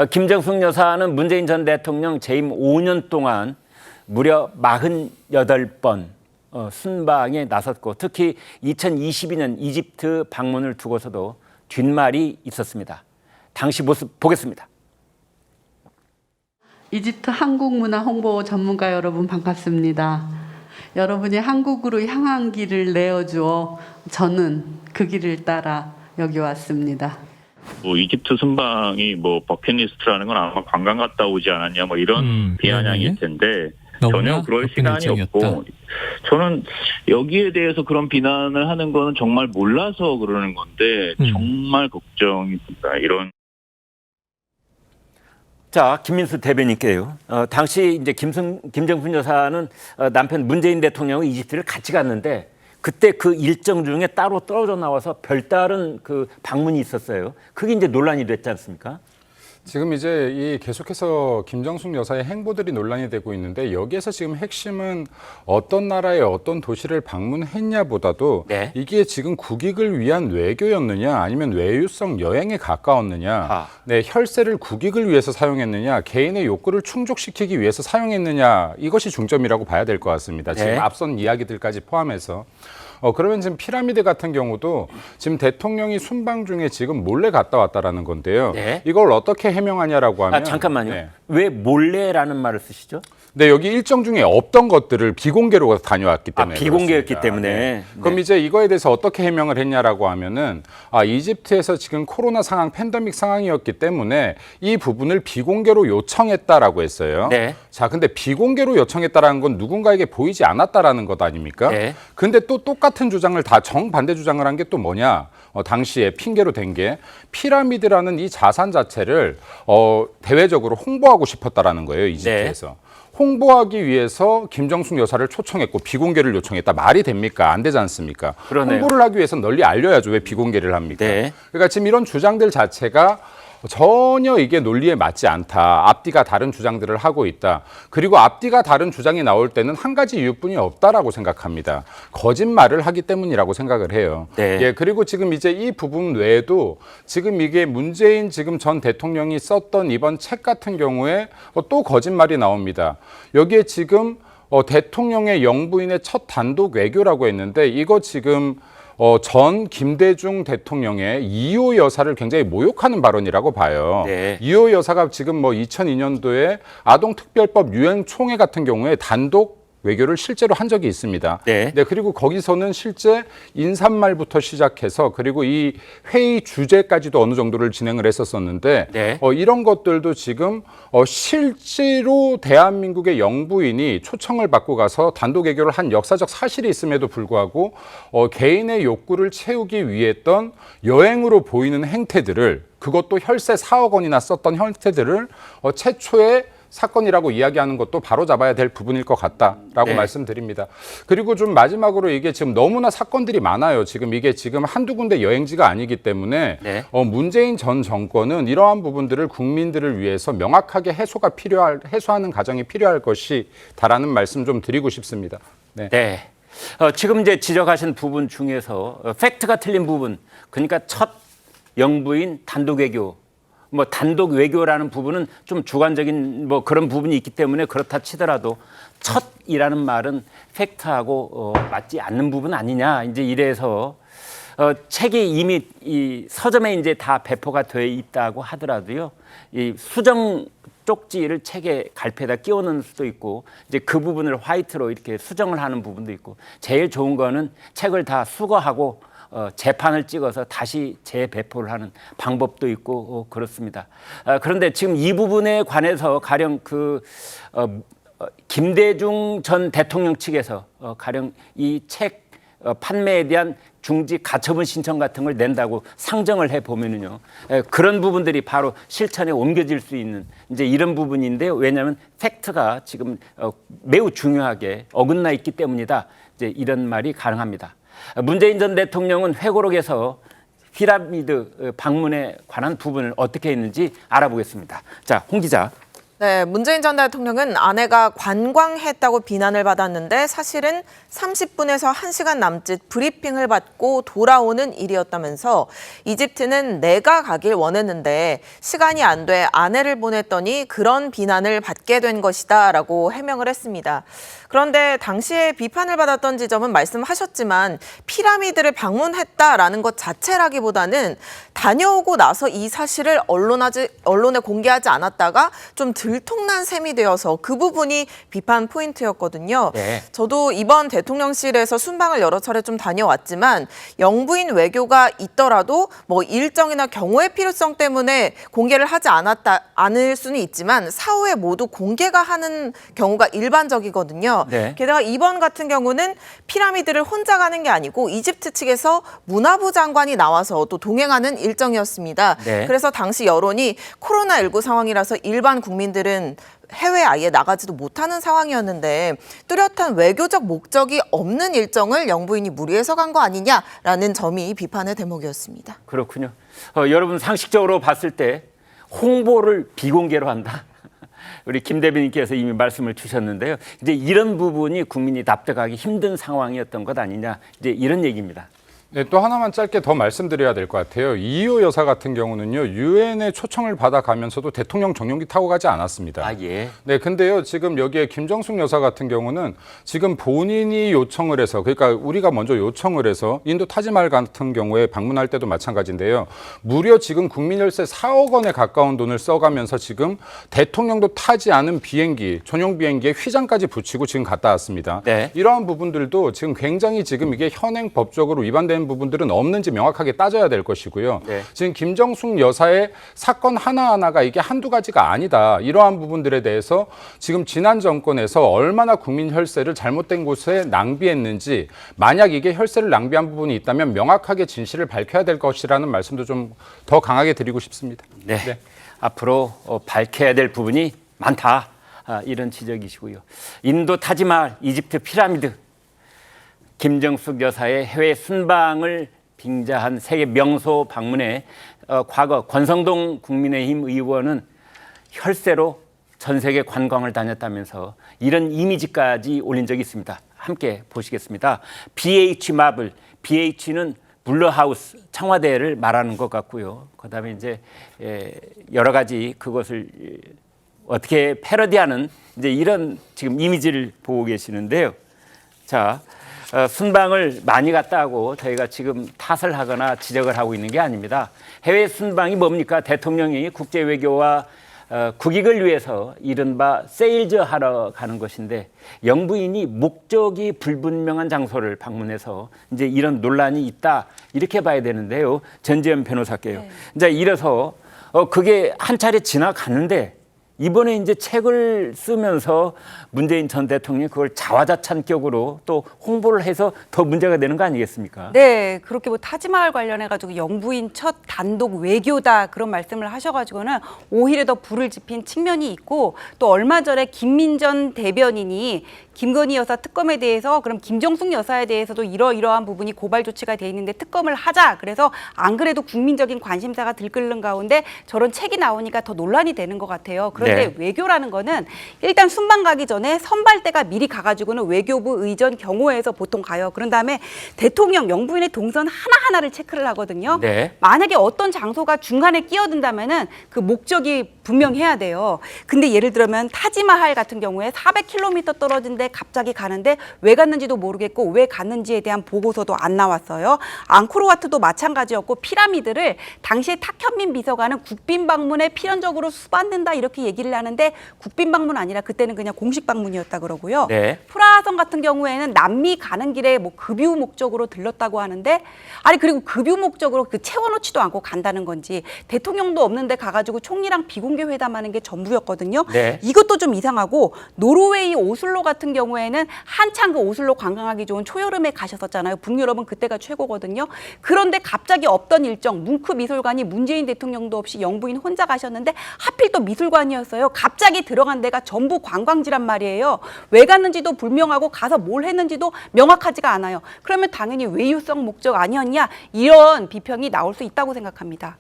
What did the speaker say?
김정숙 여사는 문재인 전 대통령 재임 5년 동안 무려 48번 순방에 나섰고 특히 2022년 이집트 방문을 두고서도 뒷말이 있었습니다. 당시 모습 보겠습니다. 이집트 한국문화 홍보 전문가 여러분 반갑습니다. 여러분이 한국으로 향한 길을 내어주어 저는 그 길을 따라 여기 왔습니다. 이집트 순방이 버킷리스트라는 건 아마 관광 갔다 오지 않았냐 이런 비아냥일 텐데 전혀 그럴 시간이 없고 저는 여기에 대해서 그런 비난을 하는 거는 정말 몰라서 그러는 건데 정말 걱정이 듭니다. 이런. 자, 김민수 대변인께요. 당시 이제 김정숙 여사는 남편 문재인 대통령과 이집트를 같이 갔는데 그때 그 일정 중에 따로 떨어져 나와서 별다른 그 방문이 있었어요. 그게 이제 논란이 됐지 않습니까? 지금 이제 이 계속해서 김정숙 여사의 행보들이 논란이 되고 있는데 여기에서 지금 핵심은 어떤 나라의 어떤 도시를 방문했냐보다도 네. 이게 지금 국익을 위한 외교였느냐 아니면 외유성 여행에 가까웠느냐 네, 혈세를 국익을 위해서 사용했느냐 개인의 욕구를 충족시키기 위해서 사용했느냐 이것이 중점이라고 봐야 될 것 같습니다. 네. 지금 앞선 이야기들까지 포함해서 그러면 지금 피라미드 같은 경우도 지금 대통령이 순방 중에 지금 몰래 갔다 왔다라는 건데요. 네. 이걸 어떻게 해명하냐라고 하면 잠깐만요. 네. 왜 몰래라는 말을 쓰시죠? 네, 여기 일정 중에 없던 것들을 비공개로 다녀왔기 때문에 비공개였기 그렇습니다. 때문에. 네. 그럼 이제 이거에 대해서 어떻게 해명을 했냐라고 하면은 이집트에서 지금 코로나 상황, 팬데믹 상황이었기 때문에 이 부분을 비공개로 요청했다라고 했어요. 네. 자, 근데 비공개로 요청했다라는 건 누군가에게 보이지 않았다라는 것 아닙니까? 네. 근데 또 똑같은 주장을 다 정반대 주장을 한 게 또 뭐냐? 당시에 핑계로 댄 게 피라미드라는 이 자산 자체를 대외적으로 홍보하고 싶었다라는 거예요, 이집트에서. 네. 홍보하기 위해서 김정숙 여사를 초청했고 비공개를 요청했다. 말이 됩니까? 안 되지 않습니까? 그러네요. 홍보를 하기 위해서는 널리 알려야죠. 왜 비공개를 합니까? 네. 그러니까 지금 이런 주장들 자체가 전혀 이게 논리에 맞지 않다. 앞뒤가 다른 주장들을 하고 있다. 그리고 앞뒤가 다른 주장이 나올 때는 한 가지 이유뿐이 없다라고 생각합니다. 거짓말을 하기 때문이라고 생각을 해요. 네. 예, 그리고 지금 이제 이 부분 외에도 지금 이게 문재인 지금 전 대통령이 썼던 이번 책 같은 경우에 또 거짓말이 나옵니다. 여기에 지금 대통령의 영부인의 첫 단독 외교라고 했는데 이거 지금 전 김대중 대통령의 이호 여사를 굉장히 모욕하는 발언이라고 봐요. 네. 이호 여사가 지금 2002년도에 아동특별법 유엔 총회 같은 경우에 단독 외교를 실제로 한 적이 있습니다. 네. 네, 그리고 거기서는 실제 인사말부터 시작해서 그리고 이 회의 주제까지도 어느 정도를 진행을 했었었는데 네. 이런 것들도 지금 실제로 대한민국의 영부인이 초청을 받고 가서 단독 외교를 한 역사적 사실이 있음에도 불구하고 개인의 욕구를 채우기 위해 했던 여행으로 보이는 행태들을 그것도 혈세 4억 원이나 썼던 형태들을 최초의 사건이라고 이야기하는 것도 바로잡아야 될 부분일 것 같다라고 네. 말씀드립니다. 그리고 좀 마지막으로 이게 지금 너무나 사건들이 많아요. 지금 이게 지금 한두 군데 여행지가 아니기 때문에 네. 문재인 전 정권은 이러한 부분들을 국민들을 위해서 명확하게 해소하는 과정이 필요할 것이다라는 말씀 좀 드리고 싶습니다. 네. 네. 지금 이제 지적하신 부분 중에서 팩트가 틀린 부분, 그러니까 첫 영부인 단독 외교, 단독 외교라는 부분은 좀 주관적인 그런 부분이 있기 때문에 그렇다 치더라도 첫이라는 말은 팩트하고 맞지 않는 부분 아니냐 이제 이래서 책이 이미 이 서점에 이제 다 배포가 돼 있다고 하더라도요 이 수정 쪽지를 책에 갈피에다 끼워넣을 수도 있고 이제 그 부분을 화이트로 이렇게 수정을 하는 부분도 있고 제일 좋은 거는 책을 다 수거하고 재판을 찍어서 다시 재배포를 하는 방법도 있고 그렇습니다. 그런데 지금 이 부분에 관해서 가령 김대중 전 대통령 측에서 가령 이 책 판매에 대한 중지 가처분 신청 같은 걸 낸다고 상정을 해 보면은요 그런 부분들이 바로 실천에 옮겨질 수 있는 이제 이런 부분인데요. 왜냐하면 팩트가 지금 매우 중요하게 어긋나 있기 때문이다. 이제 이런 말이 가능합니다. 문재인 전 대통령은 회고록에서 피라미드 방문에 관한 부분을 어떻게 했는지 알아보겠습니다. 자, 홍 기자. 네, 문재인 전 대통령은 아내가 관광했다고 비난을 받았는데 사실은 30분에서 1시간 남짓 브리핑을 받고 돌아오는 일이었다면서 이집트는 내가 가길 원했는데 시간이 안 돼 아내를 보냈더니 그런 비난을 받게 된 것이다라고 해명을 했습니다. 그런데 당시에 비판을 받았던 지점은 말씀하셨지만 피라미드를 방문했다라는 것 자체라기보다는 다녀오고 나서 이 사실을 언론에 공개하지 않았다가 좀 들통난 셈이 되어서 그 부분이 비판 포인트였거든요. 네. 저도 이번 대통령실에서 순방을 여러 차례 좀 다녀왔지만 영부인 외교가 있더라도 뭐 일정이나 경호의 필요성 때문에 공개를 하지 않을 수는 있지만 사후에 모두 공개가 하는 경우가 일반적이거든요. 네. 게다가 이번 같은 경우는 피라미드를 혼자 가는 게 아니고 이집트 측에서 문화부 장관이 나와서 또 동행하는 일정이었습니다. 네. 그래서 당시 여론이 코로나19 상황이라서 일반 국민들은 해외에 아예 나가지도 못하는 상황이었는데 뚜렷한 외교적 목적이 없는 일정을 영부인이 무리해서 간 거 아니냐라는 점이 비판의 대목이었습니다. 그렇군요. 여러분 상식적으로 봤을 때 홍보를 비공개로 한다. 우리 김 대변인께서 이미 말씀을 주셨는데요. 이제 이런 부분이 국민이 납득하기 힘든 상황이었던 것 아니냐. 이제 이런 얘기입니다. 네, 또 하나만 짧게 더 말씀드려야 될 것 같아요. 이효 여사 같은 경우는요, 유엔의 초청을 받아가면서도 대통령 전용기 타고 가지 않았습니다. 아, 예. 네, 근데요, 지금 여기에 김정숙 여사 같은 경우는 지금 본인이 요청을 해서, 그러니까 우리가 먼저 요청을 해서 인도 타지말 같은 경우에 방문할 때도 마찬가지인데요. 무려 지금 국민열세 4억 원에 가까운 돈을 써가면서 지금 대통령도 타지 않은 비행기, 전용 비행기에 휘장까지 붙이고 지금 갔다 왔습니다. 네. 이러한 부분들도 지금 굉장히 지금 이게 현행 법적으로 위반된 부분들은 없는지 명확하게 따져야 될 것이고요. 네. 지금 김정숙 여사의 사건 하나하나가 이게 한두 가지가 아니다. 이러한 부분들에 대해서 지금 지난 정권에서 얼마나 국민 혈세를 잘못된 곳에 낭비했는지, 만약 이게 혈세를 낭비한 부분이 있다면 명확하게 진실을 밝혀야 될 것이라는 말씀도 좀 더 강하게 드리고 싶습니다. 네. 앞으로 밝혀야 될 부분이 많다. 이런 지적이시고요. 인도 타지말, 이집트 피라미드, 김정숙 여사의 해외 순방을 빙자한 세계 명소 방문에 과거 권성동 국민의힘 의원은 혈세로 전 세계 관광을 다녔다면서 이런 이미지까지 올린 적이 있습니다. 함께 보시겠습니다. BH 마블, BH는 블러하우스, 청와대를 말하는 것 같고요. 그다음에 이제 여러 가지 그것을 어떻게 패러디하는 이제 이런 지금 이미지를 보고 계시는데요. 자, 순방을 많이 갔다 하고 저희가 지금 탓을 하거나 지적을 하고 있는 게 아닙니다. 해외 순방이 뭡니까? 대통령이 국제 외교와 국익을 위해서 이른바 세일즈 하러 가는 것인데 영부인이 목적이 불분명한 장소를 방문해서 이제 이런 논란이 있다 이렇게 봐야 되는데요. 전지현 변호사께요. 네. 이제 이래서 그게 한 차례 지나갔는데 이번에 이제 책을 쓰면서 문재인 전 대통령이 그걸 자화자찬격으로 또 홍보를 해서 더 문제가 되는 거 아니겠습니까? 네, 그렇게 뭐 타지마을 관련해가지고 영부인 첫 단독 외교다 그런 말씀을 하셔가지고는 오히려 더 불을 지핀 측면이 있고 또 얼마 전에 김민전 대변인이 김건희 여사 특검에 대해서 그럼 김정숙 여사에 대해서도 이러이러한 부분이 고발 조치가 돼 있는데 특검을 하자. 그래서 안 그래도 국민적인 관심사가 들끓는 가운데 저런 책이 나오니까 더 논란이 되는 것 같아요. 그런데 네. 외교라는 거는 일단 순방 가기 전에 선발대가 미리 가가지고는 외교부 의전 경호회에서 보통 가요. 그런 다음에 대통령 영부인의 동선 하나하나를 체크를 하거든요. 네. 만약에 어떤 장소가 중간에 끼어든다면은 그 목적이 분명해야 돼요. 근데 예를 들면 타지마할 같은 경우에 400km 떨어진데 갑자기 가는데 왜 갔는지도 모르겠고 왜 갔는지에 대한 보고서도 안 나왔어요. 앙코르와트도 마찬가지였고 피라미드를 당시에 탁현민 비서관은 국빈 방문에 필연적으로 수반된다 이렇게 얘기를 하는데 국빈 방문 아니라 그때는 그냥 공식 방문이었다 그러고요. 네. 프라하성 같은 경우에는 남미 가는 길에 뭐 급유 목적으로 들렀다고 하는데 아니 그리고 급유 목적으로 그 채워놓지도 않고 간다는 건지 대통령도 없는데 가가지고 총리랑 비공개 회담하는 게 전부였거든요. 네. 이것도 좀 이상하고 노르웨이 오슬로 같은 경우에는 한창 그 오슬로 관광하기 좋은 초여름에 가셨었잖아요. 북유럽은 그때가 최고거든요. 그런데 갑자기 없던 일정 뭉크 미술관이 문재인 대통령도 없이 영부인 혼자 가셨는데 하필 또 미술관이었어요. 갑자기 들어간 데가 전부 관광지란 말이에요. 왜 갔는지도 불명하고 가서 뭘 했는지도 명확하지가 않아요. 그러면 당연히 외유성 목적 아니었냐 이런 비평이 나올 수 있다고 생각합니다.